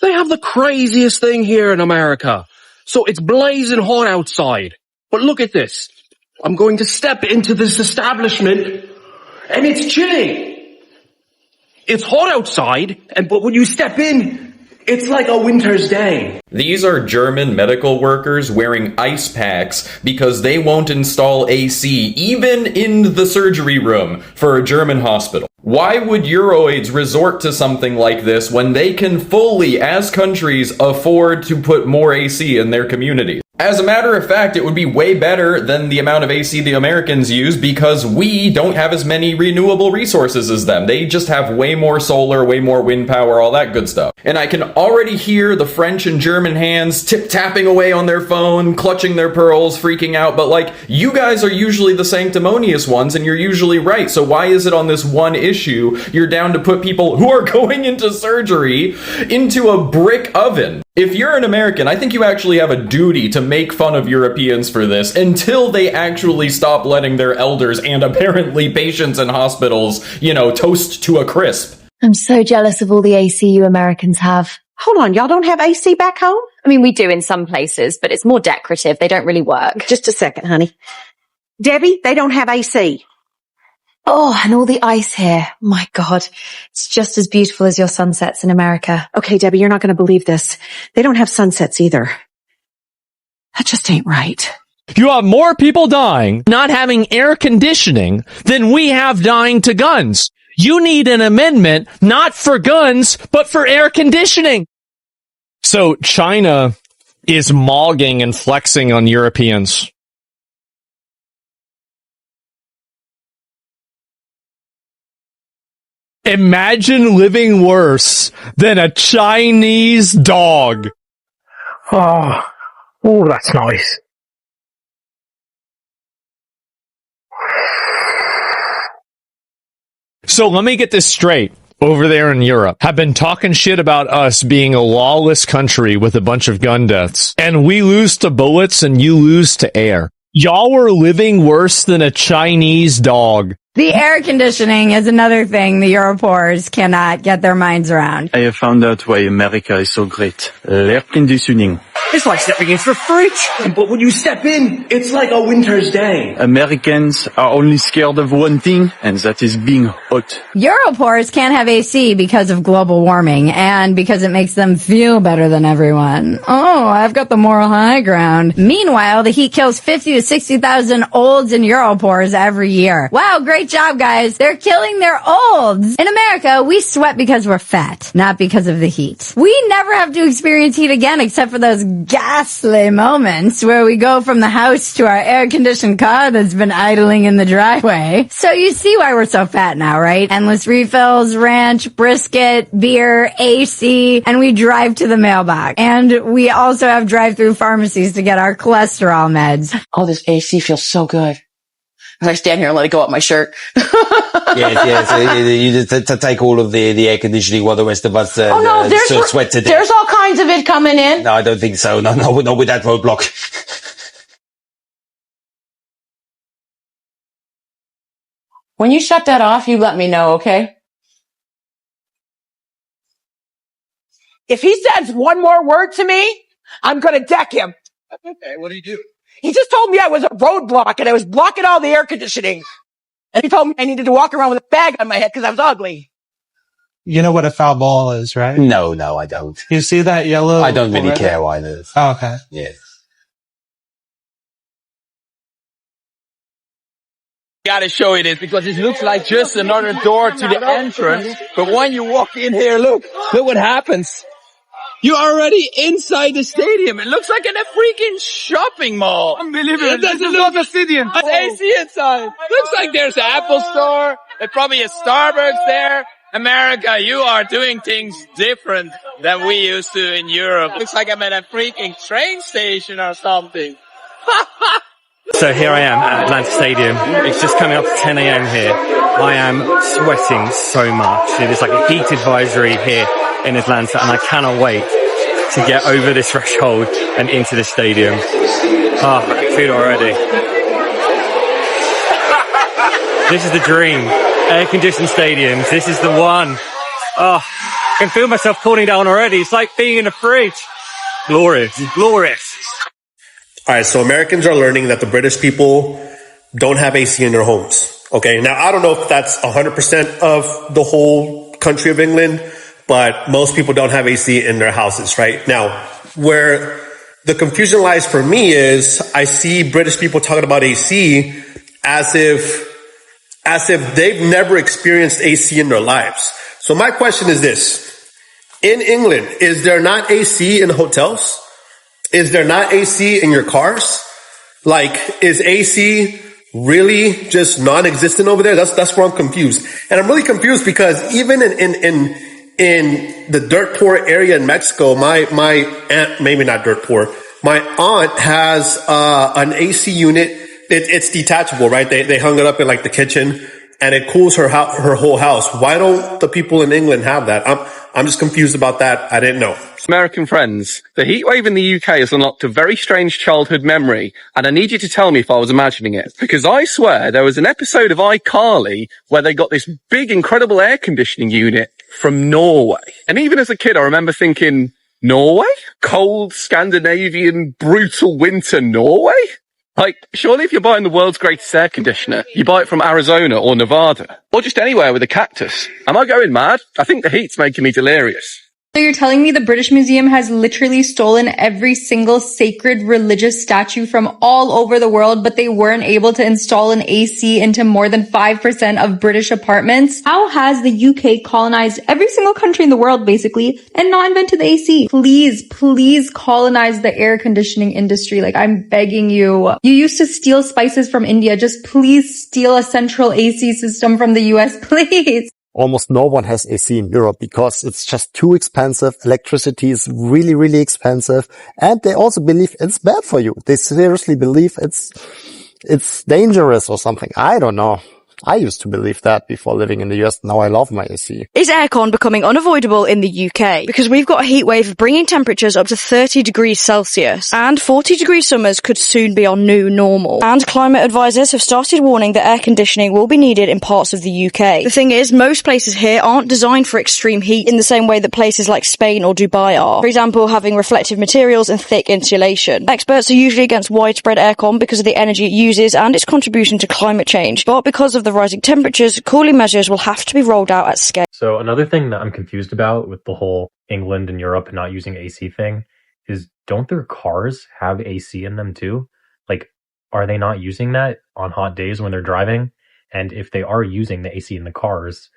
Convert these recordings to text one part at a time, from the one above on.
They have the craziest thing here in America. So it's blazing hot outside. But look at this. I'm going to step into this establishment and it's chilly. It's hot outside, but when you step in, it's like a winter's day. These are German medical workers wearing ice packs because they won't install AC even in the surgery room for a German hospital. Why would Euroids resort to something like this when they can fully, as countries, afford to put more AC in their communities? As a matter of fact, it would be way better than the amount of AC the Americans use because we don't have as many renewable resources as them. They just have way more solar, way more wind power, all that good stuff. And I can already hear the French and German hands tip-tapping away on their phone, clutching their pearls, freaking out. But like, you guys are usually the sanctimonious ones and you're usually right. So why is it on this one issue you're down to put people who are going into surgery into a brick oven? If you're an American, I think you actually have a duty to make fun of Europeans for this until they actually stop letting their elders and apparently patients in hospitals, toast to a crisp. I'm so jealous of all the AC you Americans have. Hold on, y'all don't have AC back home? I mean, we do in some places, but it's more decorative. They don't really work. Just a second, honey. Debbie, they don't have AC. Oh, and all the ice here. My God. It's just as beautiful as your sunsets in America. Okay, Debbie, you're not going to believe this. They don't have sunsets either. That just ain't right. You have more people dying not having air conditioning than we have dying to guns. You need an amendment not for guns, but for air conditioning. So China is mogging and flexing on Europeans. Imagine living worse than a Chinese dog. Oh, that's nice. So let me get this straight. Over there in Europe, have been talking shit about us being a lawless country with a bunch of gun deaths. And we lose to bullets and you lose to air. Y'all were living worse than a Chinese dog. The air conditioning is another thing the Europors cannot get their minds around. I have found out why America is so great. Air conditioning. It's like stepping into the fridge, but when you step in, it's like a winter's day. Americans are only scared of one thing, and that is being hot. Europors can't have AC because of global warming and because it makes them feel better than everyone. Oh, I've got the moral high ground. Meanwhile, the heat kills 50 to 60,000 olds in Europors every year. Wow, great job, guys. They're killing their olds. In America, we sweat because we're fat, not because of the heat. We never have to experience heat again except for those ghastly moments where we go from the house to our air-conditioned car that's been idling in the driveway. So you see why we're so fat now, right? Endless refills, ranch, brisket, beer, AC, and we drive to the mailbox. And we also have drive-through pharmacies to get our cholesterol meds. Oh, this AC feels so good. As I stand here and let it go up my shirt. You just take all of the air conditioning while the rest of us sweat to death. There's all kinds of it coming in. No, I don't think so. No, not with that roadblock. When you shut that off, you let me know, okay? If he says one more word to me, I'm gonna deck him. Okay, what do you do? He just told me I was a roadblock and I was blocking all the air conditioning. And he told me I needed to walk around with a bag on my head because I was ugly. You know what a foul ball is, right? No, I don't. You see that yellow? I don't really care either. Oh, okay. Yes. Gotta show you this because it looks like just another door to the entrance. But when you walk in here, look what happens. You're already inside the stadium. It looks like in a freaking shopping mall. Unbelievable. It doesn't look a stadium. It's AC inside. Looks like there's an Apple store. There's probably a Starbucks there. America, you are doing things different than we used to in Europe. Looks like I'm at a freaking train station or something. So here I am at Atlanta Stadium. It's just coming up to 10 a.m. here. I am sweating so much. It is like a heat advisory here in Atlanta, and I cannot wait to get over this threshold and into the stadium. Oh, I can feel it already. This is the dream. Air-conditioned stadiums. This is the one. Oh, can feel myself cooling down already. It's like being in a fridge. Glorious. Glorious. All right, so Americans are learning that the British people don't have AC in their homes. Okay, now I don't know if that's 100% of the whole country of England, but most people don't have AC in their houses, right? Now, where the confusion lies for me is I see British people talking about AC as if they've never experienced AC in their lives. So my question is this. In England, is there not AC in hotels? Is there not AC in your cars? Like, is AC really just non-existent over there? That's where I'm confused. And I'm really confused because even in the dirt poor area in Mexico, my aunt, maybe not dirt poor, my aunt has an AC unit. It's detachable, right? They hung it up in like the kitchen and it cools her whole house. Why don't the people in England have that? I'm just confused about that. I didn't know. American friends, the heatwave in the UK has unlocked a very strange childhood memory, and I need you to tell me if I was imagining it. Because I swear there was an episode of iCarly where they got this big, incredible air conditioning unit from Norway. And even as a kid, I remember thinking, Norway? Cold, Scandinavian, brutal winter Norway? Like, surely if you're buying the world's greatest air conditioner, you buy it from Arizona or Nevada, or just anywhere with a cactus. Am I going mad? I think the heat's making me delirious. So you're telling me the British Museum has literally stolen every single sacred religious statue from all over the world, but they weren't able to install an AC into more than 5% of British apartments? How has the UK colonized every single country in the world, basically, and not invented the AC? Please colonize the air conditioning industry. Like, I'm begging you. You used to steal spices from India. Just please steal a central AC system from the US, please. Almost no one has AC in Europe because it's just too expensive. Electricity is really, really expensive. And they also believe it's bad for you. They seriously believe it's dangerous or something. I don't know. I used to believe that before living in the US. Now I love my AC. Is aircon becoming unavoidable in the UK? Because we've got a heat wave bringing temperatures up to 30 degrees Celsius. And 40 degree summers could soon be our new normal. And climate advisors have started warning that air conditioning will be needed in parts of the UK. The thing is, most places here aren't designed for extreme heat in the same way that places like Spain or Dubai are. For example, having reflective materials and thick insulation. Experts are usually against widespread aircon because of the energy it uses and its contribution to climate change. But because of the rising temperatures, cooling measures will have to be rolled out at scale. So another thing that I'm confused about with the whole England and Europe not using AC thing is, don't their cars have AC in them too? Like, are they not using that on hot days when they're driving? And if they are using the AC in the cars,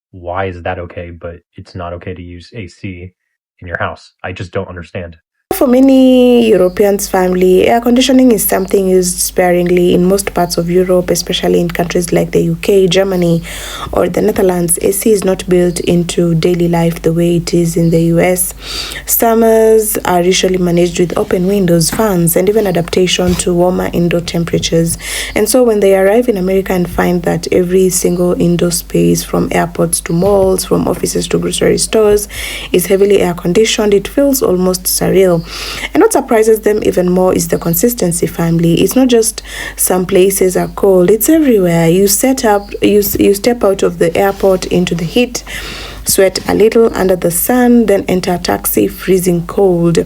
why is that okay, but it's not okay to use AC in your house? I just don't understand. For many Europeans' family, air conditioning is something used sparingly in most parts of Europe, especially in countries like the UK, Germany, or the Netherlands. AC is not built into daily life the way it is in the US. Summers are usually managed with open windows, fans, and even adaptation to warmer indoor temperatures. And so when they arrive in America and find that every single indoor space, from airports to malls, from offices to grocery stores, is heavily air conditioned, it feels almost surreal. And what surprises them even more is the consistency, family. It's not just some places are cold, it's everywhere. You step out of the airport into the heat, sweat a little under the sun, then enter a taxi, freezing cold.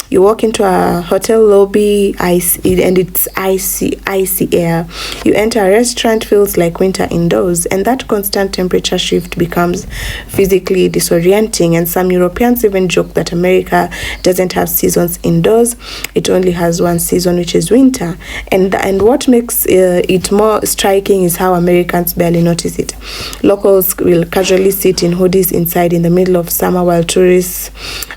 You walk into a hotel lobby, and it's icy air. You enter a restaurant, feels like winter indoors, and that constant temperature shift becomes physically disorienting. And some Europeans even joke that America doesn't have seasons indoors, it only has one season, which is winter. And what makes it more striking is how Americans barely notice it. Locals will casually sit in hoodies inside in the middle of summer, while tourists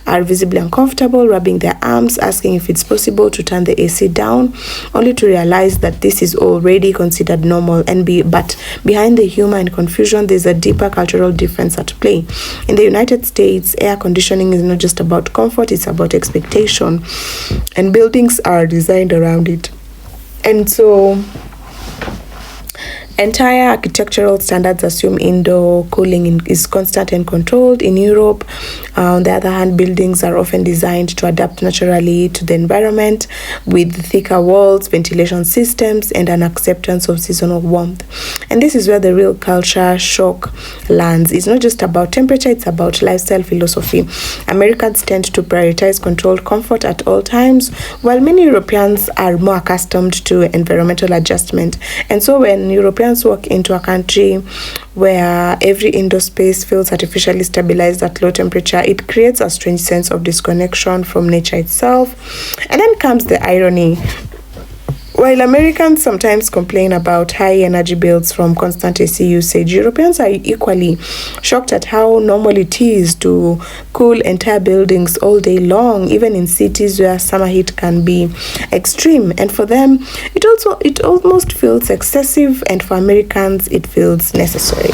are visibly uncomfortable, rubbing their arms, asking if it's possible to turn the AC down, only to realize that this is already considered normal. But behind the humor and confusion, there's a deeper cultural difference at play. In the United States, air conditioning is not just about comfort, it's about expectation, and buildings are designed around it. And so Entire architectural standards assume indoor cooling is constant and controlled. In Europe, on the other hand, buildings are often designed to adapt naturally to the environment with thicker walls, ventilation systems, and an acceptance of seasonal warmth. And this is where the real culture shock lands. It's not just about temperature, it's about lifestyle philosophy. Americans tend to prioritize controlled comfort at all times, while many Europeans are more accustomed to environmental adjustment. And so when Europeans walk into a country where every indoor space feels artificially stabilized at low temperature, it creates a strange sense of disconnection from nature itself. And then comes the irony. While Americans sometimes complain about high energy bills from constant AC usage, Europeans are equally shocked at how normal it is to cool entire buildings all day long, even in cities where summer heat can be extreme. And for them, it almost feels excessive, and for Americans, it feels necessary.